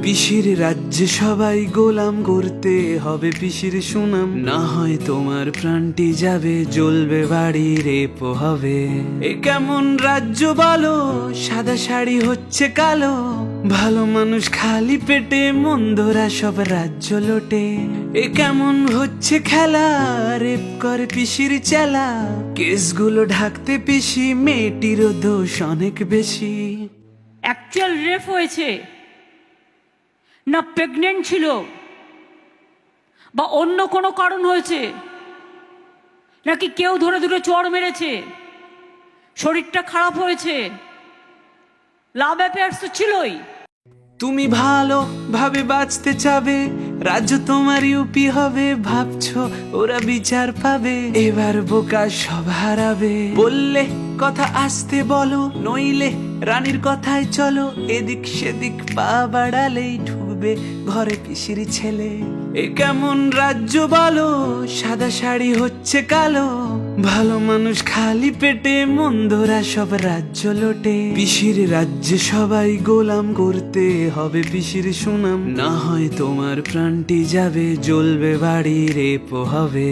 পিসির রাজ্যে সবাই গোলাম করতে হবে পিসির সুনাম, না হয় তোমার প্রাণটি যাবে, জ্বলবে বাড়ি রেপো হবে। এ কেমন রাজ্য বলো, সাদা শাড়ি হচ্ছে কালো, ভালো মানুষ খালি পেটে, মন্দরা সব রাজ্য লোটে। এ কেমন হচ্ছে খেলা, রেপ করে পিসির চেলা, কেসগুলো ঢাকতে পিসি, মেয়েটিরও দোষ অনেক বেশি। অ্যাকচুয়াল রেপ হয়েছে না প্রেগনেন্ট ছিল বা অন্য কোনো কারণ হয়েছে, নাকি কেউ ধরে ধরে চড় মেরেছে, শরীরটা খারাপ হয়েছে, লাভ অ্যাফেয়ার্স তো ছিলই। তুমি ভালো ভাবে বাঁচতে চাবে, রাজ্য তোমার ইউপি হবে, ভাবছো ওরা বিচার পাবে, এবার বোকা সব হারাবে। বললে কথা আসতে বলো, নইলে রানীর কথায় চলো, এদিক সেদিক পা বাড়ালেই ঢুকবে ঘরে পিসির ছেলে। এ কেমন রাজ্য বলো, সাদা শাড়ি হচ্ছে কালো, ভালো মানুষ খালি পেটে, মন্দরা সব রাজ্য লোটে। পিসির রাজ্যে সবাই গোলাম করতে হবে পিসির সুনাম, না হয় তোমার প্রাণটি যাবে, জ্বলবে বাড়ি রেপো হবে।